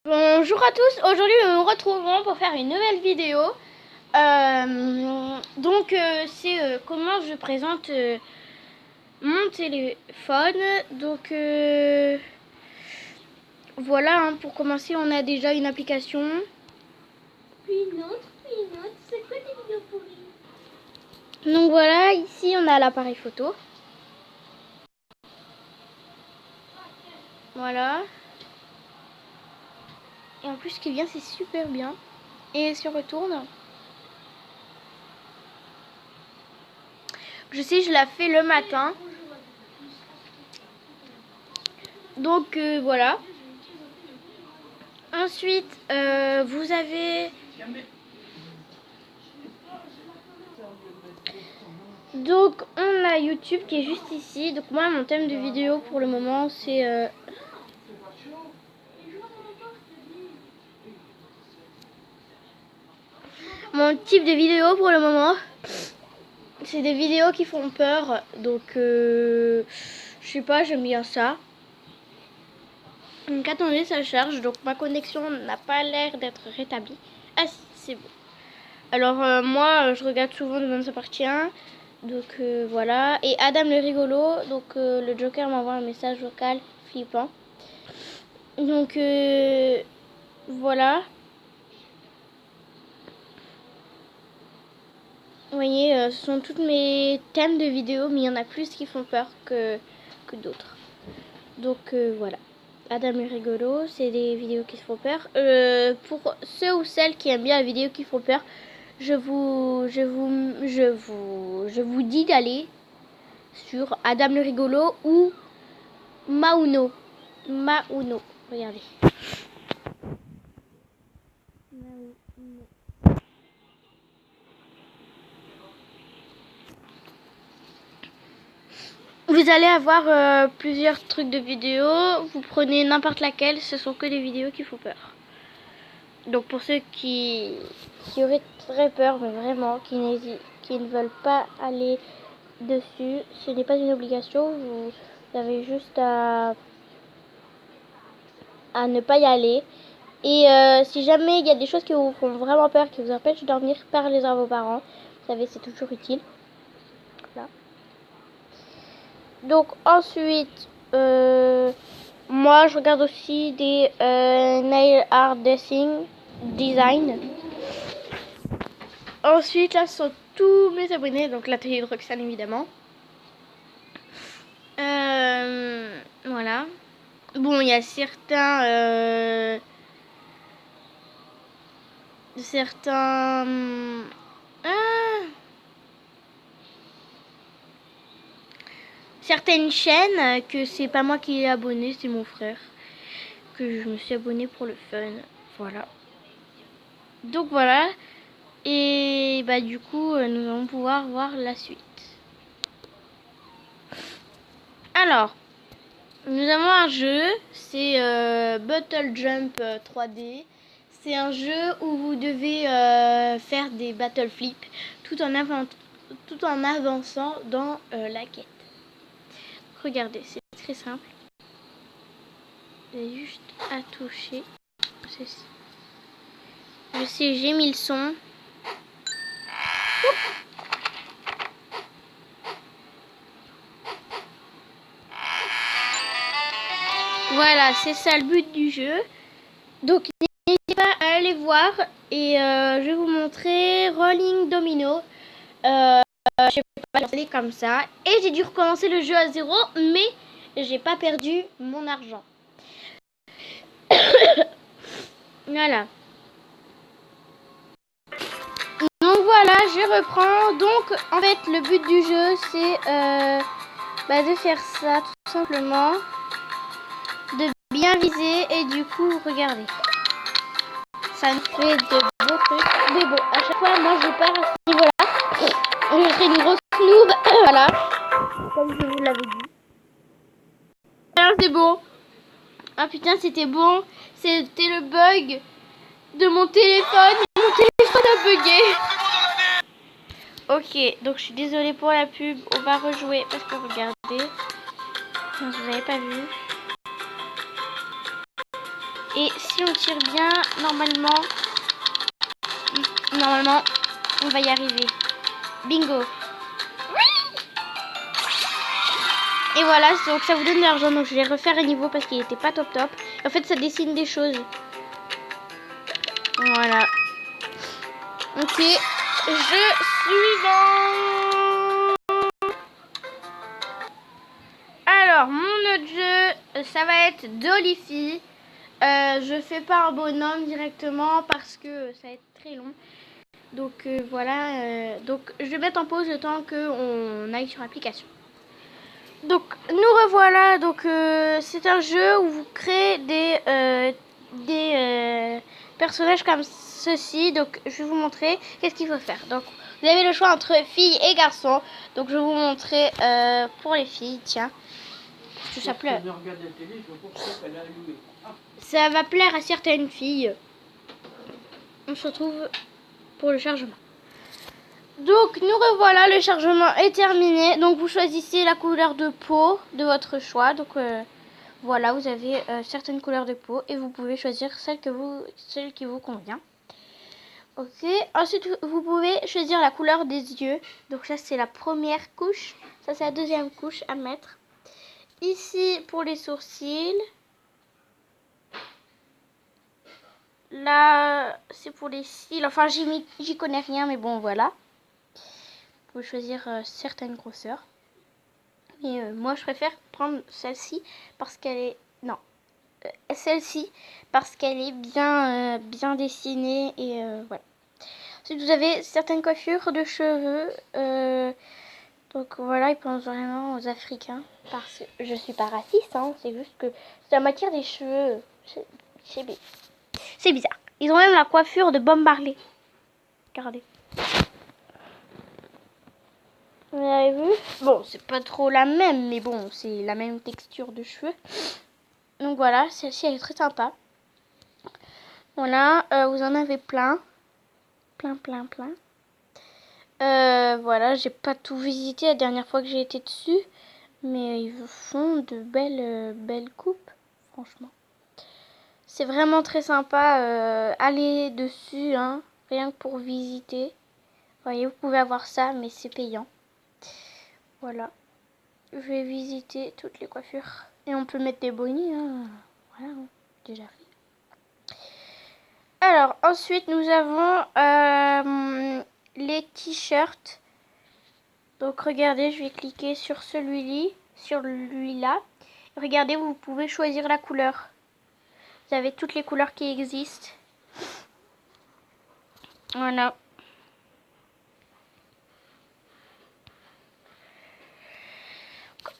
Bonjour à tous, aujourd'hui nous nous retrouvons pour faire une nouvelle vidéo. C'est comment je présente mon téléphone. Voilà, hein, pour commencer on a déjà une application. Puis une autre, c'est quoi des vidéos pourries? Donc voilà, ici on a l'appareil photo. Voilà. Et en plus ce qui vient c'est super bien. Et si on retourne, je sais, je la fais le matin. Donc voilà. Ensuite, vous avez... Donc on a YouTube qui est juste ici. Donc moi mon thème de vidéo pour le moment c'est... Mon type de vidéo pour le moment, c'est des vidéos qui font peur. Donc je sais pas, j'aime bien ça. Donc attendez, ça charge. Donc ma connexion n'a pas l'air d'être rétablie. Ah si, c'est bon. Alors moi je regarde souvent Demain s'appartient. Donc voilà. Et Adam le rigolo. Donc le Joker m'envoie un message vocal flippant. Donc voilà. Vous voyez, ce sont tous mes thèmes de vidéos, mais il y en a plus qui font peur que d'autres. Donc voilà. Adam est rigolo, c'est des vidéos qui font peur. Pour ceux ou celles qui aiment bien les vidéos qui font peur, je vous dis d'aller sur Adam le rigolo ou Mauno. Mauno. Regardez. Vous allez avoir plusieurs trucs de vidéos. Vous prenez n'importe laquelle, ce sont que des vidéos qui font peur. Donc pour ceux qui auraient très peur, mais vraiment, qui ne veulent pas aller dessus, ce n'est pas une obligation. Vous avez juste à ne pas y aller. Et si jamais il y a des choses qui vous font vraiment peur, qui vous empêchent de dormir, parlez-en à vos parents. Vous savez, c'est toujours utile. Voilà. Donc ensuite, moi je regarde aussi des nail art design. Ensuite là ce sont tous mes abonnés, donc l'atelier de Roxane évidemment. Voilà. Bon, il y a certains certaines chaînes que c'est pas moi qui ai abonné, c'est mon frère, que je me suis abonné pour le fun. Voilà. Donc voilà. Et bah du coup nous allons pouvoir voir la suite. Alors nous avons un jeu, c'est Battle Jump 3D. C'est un jeu où vous devez faire des battle flips tout en avançant dans la quête. Regardez, c'est très simple. Vous avez juste à toucher ceci. Je sais, j'ai mis le son. Voilà, c'est ça le but du jeu. Donc n'hésitez pas à aller voir. Et je vais vous montrer Rolling Domino. Je sais pas, lancer comme ça. Et j'ai dû recommencer le jeu à zéro, mais j'ai pas perdu mon argent. Voilà. Donc voilà, je reprends. Donc en fait le but du jeu c'est de faire ça tout simplement. De bien viser et du coup regardez. Ça me fait de beaux trucs. Mais bon, à chaque fois moi je perds à ce niveau-là. Je serai une grosse noob. Voilà. Comme je vous l'avais dit. Alors c'est bon. Ah putain c'était bon. C'était le bug de mon téléphone. Mon téléphone a bugué. Ok, donc je suis désolée pour la pub. On va rejouer parce que regardez. Non, vous n'avez pas vu. Et si on tire bien, normalement, on va y arriver. Bingo. Et voilà, donc ça vous donne de l'argent. Donc je vais refaire un niveau parce qu'il n'était pas top. En fait, ça dessine des choses. Voilà. Ok. Jeu suivant. Alors, mon autre jeu, ça va être Doliphy. Je fais pas un bonhomme directement parce que ça va être très long. Donc voilà. Donc je vais mettre en pause le temps qu'on aille sur l'application. Donc nous revoilà. Donc c'est un jeu où vous créez des personnages comme ceci. Donc je vais vous montrer qu'est-ce qu'il faut faire. Donc vous avez le choix entre filles et garçons. Donc je vais vous montrer pour les filles. Tiens, tout ça plaît. Ça va plaire à certaines filles. On se retrouve pour le chargement. Donc nous revoilà, le chargement est terminé. Donc vous choisissez la couleur de peau de votre choix. Donc voilà, vous avez certaines couleurs de peau et vous pouvez choisir celle qui vous convient. Ok, ensuite vous pouvez choisir la couleur des yeux. Donc ça c'est la première couche, ça c'est la deuxième couche à mettre. Ici pour les sourcils. Là c'est pour les cils, enfin j'y connais rien mais bon voilà. Vous pouvez choisir certaines grosseurs. Mais moi je préfère prendre celle-ci parce qu'elle est... Non. Celle-ci parce qu'elle est bien dessinée et voilà. Ensuite vous avez certaines coiffures de cheveux. Donc voilà, ils pensent vraiment aux Africains. Parce que je suis pas raciste, hein, c'est juste que ça m'attire des cheveux. C'est bizarre. Ils ont même la coiffure de Bob Marley. Regardez. Vous avez vu? Bon, c'est pas trop la même, mais bon, c'est la même texture de cheveux. Donc voilà, celle-ci elle est très sympa. Voilà, vous en avez plein. Plein. Voilà, j'ai pas tout visité la dernière fois que j'ai été dessus. Mais ils font de belles coupes, franchement. C'est vraiment très sympa. Allez dessus, hein, rien que pour visiter. Vous voyez, vous pouvez avoir ça, mais c'est payant. Voilà. Je vais visiter toutes les coiffures. Et on peut mettre des bonnets, hein. Voilà, déjà fait. Alors, ensuite, nous avons les t-shirts. Donc, regardez, je vais cliquer sur celui-là. Regardez, vous pouvez choisir la couleur. Vous avez toutes les couleurs qui existent. Voilà.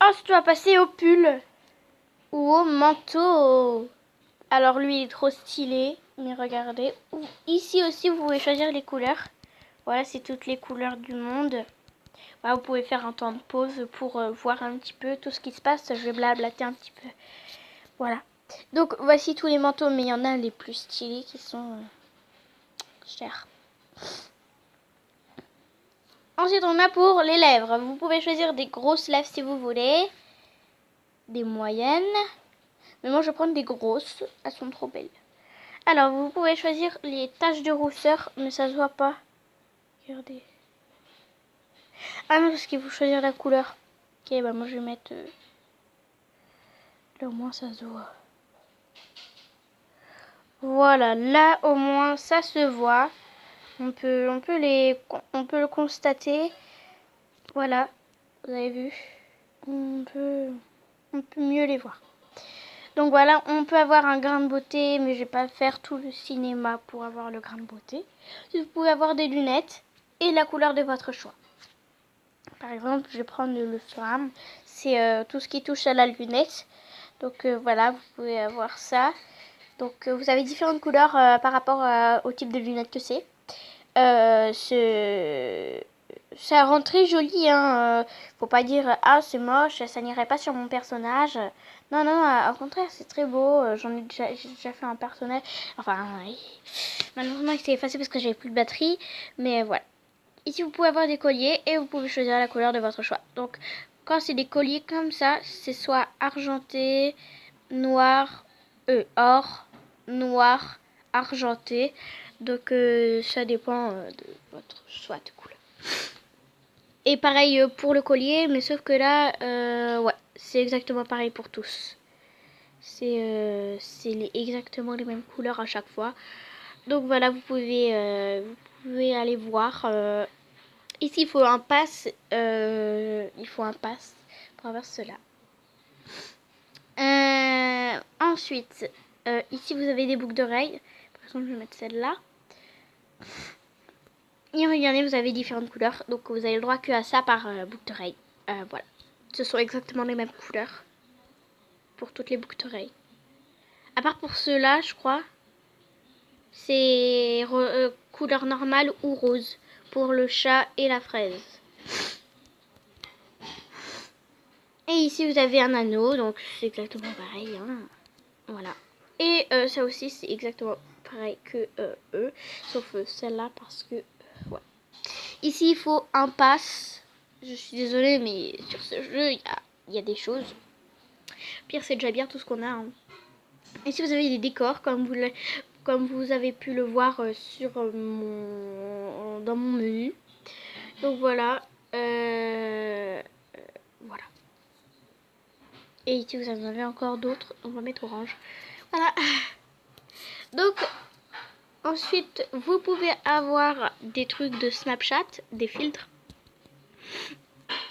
Ensuite, on va passer au pull ou au manteau. Alors, lui, il est trop stylé. Mais regardez. Ici aussi, vous pouvez choisir les couleurs. Voilà, c'est toutes les couleurs du monde. Voilà, vous pouvez faire un temps de pause pour voir un petit peu tout ce qui se passe. Je vais blablater un petit peu. Voilà. Donc, voici tous les manteaux. Mais il y en a les plus stylés qui sont chers. Ensuite, on a pour les lèvres. Vous pouvez choisir des grosses lèvres si vous voulez. Des moyennes. Mais moi, je prends des grosses. Elles sont trop belles. Alors, vous pouvez choisir les taches de rousseur. Mais ça se voit pas. Regardez. Ah non, parce qu'il faut choisir la couleur. Ok, bah moi, je vais mettre... Là, au moins, ça se voit. Voilà, là, au moins, ça se voit. On peut le constater. Voilà, vous avez vu. On peut mieux les voir. Donc voilà, on peut avoir un grain de beauté, mais je vais pas faire tout le cinéma pour avoir le grain de beauté. Vous pouvez avoir des lunettes et la couleur de votre choix. Par exemple, je vais prendre le flamme. C'est tout ce qui touche à la lunette. Donc voilà, vous pouvez avoir ça. Donc vous avez différentes couleurs par rapport au type de lunettes que c'est. Ça rend très joli, hein. Faut pas dire ah c'est moche, ça n'irait pas sur mon personnage. Non, au contraire, c'est très beau. J'ai déjà fait un personnage. Enfin, malheureusement il s'est effacé parce que j'avais plus de batterie. Mais voilà. Ici vous pouvez avoir des colliers et vous pouvez choisir la couleur de votre choix. Donc quand c'est des colliers comme ça, c'est soit argenté, noir, or. noir, argenté. Donc ça dépend de votre choix de couleur. Et pareil pour le collier, mais sauf que là, ouais, c'est exactement pareil pour tous. C'est exactement les mêmes couleurs à chaque fois. Donc voilà, vous pouvez aller voir. Ici, il faut un pass. Pour avoir cela. Ensuite, ici, vous avez des boucles d'oreilles. Par exemple, je vais mettre celle-là. Et regardez, vous avez différentes couleurs. Donc, vous avez le droit que à ça par boucle d'oreille. Voilà. Ce sont exactement les mêmes couleurs pour toutes les boucles d'oreilles. À part pour ceux-là, je crois, c'est couleur normale ou rose pour le chat et la fraise. Et ici, vous avez un anneau, donc c'est exactement pareil. Hein. Voilà. Et ça aussi, c'est exactement pareil que eux, sauf celle-là parce que... ouais. Ici, il faut un pass. Je suis désolée, mais sur ce jeu, il y a des choses. Pire, c'est déjà bien tout ce qu'on a. Hein. Ici, vous avez des décors, comme vous avez pu le voir sur dans mon menu. Donc voilà. Voilà. Et ici, vous en avez encore d'autres. On va mettre orange. Voilà. Donc, ensuite, vous pouvez avoir des trucs de Snapchat, des filtres.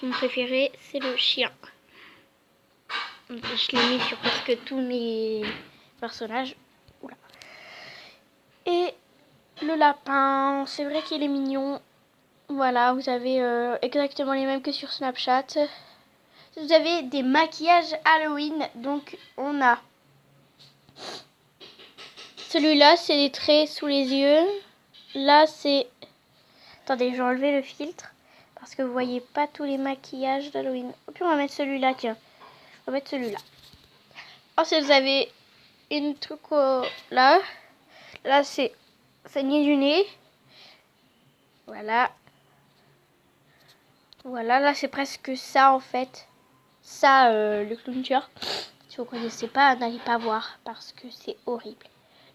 Mon préféré, c'est le chien. Je l'ai mis sur presque tous mes personnages. Oula. Et le lapin, c'est vrai qu'il est mignon. Voilà, vous avez exactement les mêmes que sur Snapchat. Vous avez des maquillages Halloween. Donc, on a celui-là, c'est des traits sous les yeux. Là, c'est... Attendez, je vais enlever le filtre. Parce que vous voyez pas tous les maquillages d'Halloween. Et puis, on va mettre celui-là, tiens. On va mettre celui-là. Ensuite, vous avez une truc là. Là, c'est saigner du nez. Voilà. Voilà, là, c'est presque ça, en fait. Ça, le clown tueur. Si vous connaissez pas, n'allez pas voir. Parce que c'est horrible.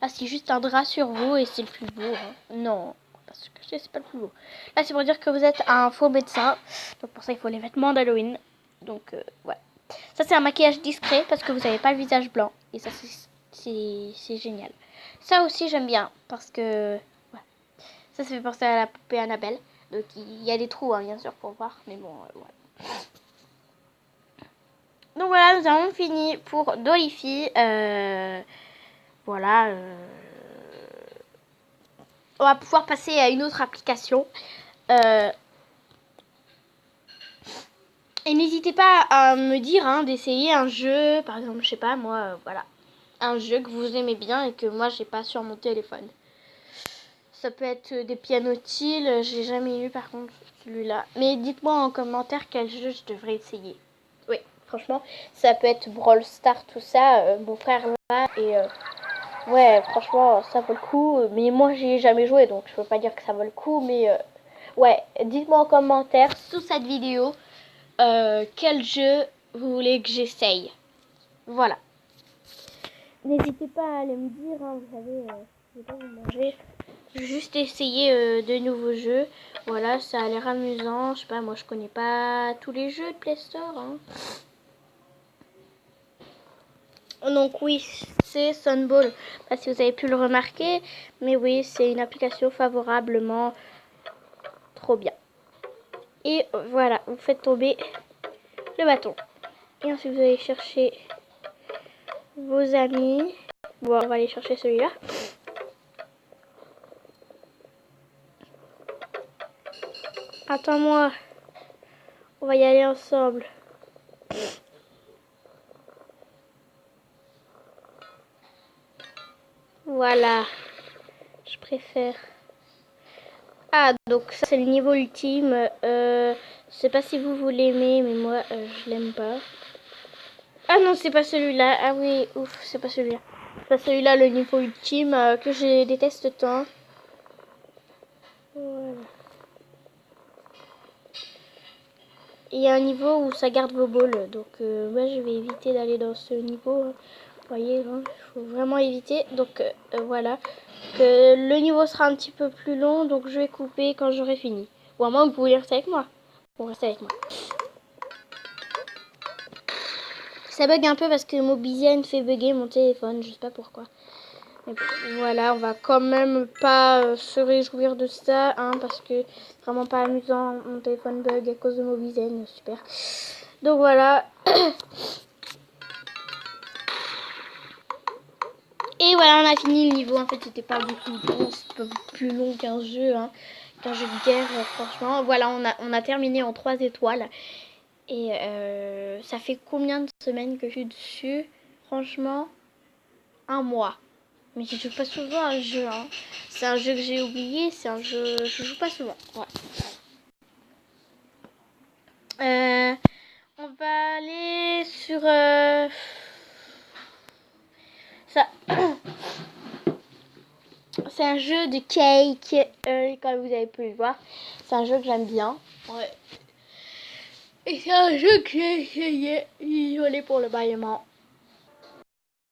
Là, c'est juste un drap sur vous et c'est le plus beau. Hein. Non, parce que c'est pas le plus beau. Là, c'est pour dire que vous êtes un faux médecin. Donc, pour ça, il faut les vêtements d'Halloween. Donc, ouais. Ça, c'est un maquillage discret parce que vous n'avez pas le visage blanc. Et ça, c'est génial. Ça aussi, j'aime bien parce que... ouais. Ça fait penser à la poupée Annabelle. Donc, il y a des trous, hein, bien sûr, pour voir. Mais bon, ouais. Donc, voilà, nous avons fini pour Doliphy. Voilà. On va pouvoir passer à une autre application. Et n'hésitez pas à me dire hein, d'essayer un jeu, par exemple, je sais pas moi, voilà. Un jeu que vous aimez bien et que moi j'ai pas sur mon téléphone. Ça peut être des pianotiles, j'ai jamais eu par contre celui-là. Mais dites-moi en commentaire quel jeu je devrais essayer. Oui, franchement, ça peut être Brawl Stars, tout ça. Mon frère là et ouais, franchement, ça vaut le coup. Mais moi, j'y ai jamais joué, donc je peux pas dire que ça vaut le coup. Mais ouais, dites-moi en commentaire sous cette vidéo quel jeu vous voulez que j'essaye. Voilà. N'hésitez pas à aller me dire, hein, vous savez, je vais pas vous manger. Juste essayer de nouveaux jeux. Voilà, ça a l'air amusant. Je sais pas, moi je connais pas tous les jeux de Play Store. Hein. Donc oui, c'est Sunball. Je sais pas si vous avez pu le remarquer, mais oui, c'est une application favorablement trop bien. Et voilà, vous faites tomber le bâton. Et ensuite vous allez chercher vos amis. Bon, on va aller chercher celui-là. Attends-moi. On va y aller ensemble. Voilà. Je préfère. Ah, donc ça c'est le niveau ultime. Je sais pas si vous l'aimez, mais moi je l'aime pas. Ah non, c'est pas celui-là. Ah oui, ouf, c'est pas celui-là. C'est pas celui-là le niveau ultime que je déteste tant. Voilà. Il y a un niveau où ça garde vos balls, donc moi je vais éviter d'aller dans ce niveau. voyez, il faut vraiment éviter. Donc voilà, que le niveau sera un petit peu plus long, donc je vais couper quand j'aurai fini. Ou à moins que vous voulez rester avec moi. Vous restez avec moi. Ça bug un peu parce que Mobizen fait bugger mon téléphone, je sais pas pourquoi. Mais bon, voilà, on va quand même pas se réjouir de ça, hein, parce que c'est vraiment pas amusant, mon téléphone bug à cause de Mobizen, super. Donc voilà. Et voilà, on a fini le niveau. En fait, c'était pas beaucoup long, c'est pas plus long qu'un jeu, hein, qu'un jeu de guerre, franchement. Voilà, on a terminé en 3 étoiles. Et ça fait combien de semaines que je suis dessus? Franchement, un mois. Mais je joue pas souvent à un jeu, hein. C'est un jeu que j'ai oublié, c'est un jeu... Je joue pas souvent, ouais. On va aller sur... ça... C'est un jeu de cake, comme vous avez pu le voir. C'est un jeu que j'aime bien. Ouais. Et c'est un jeu que j'ai essayé. Désolée pour le bâillement.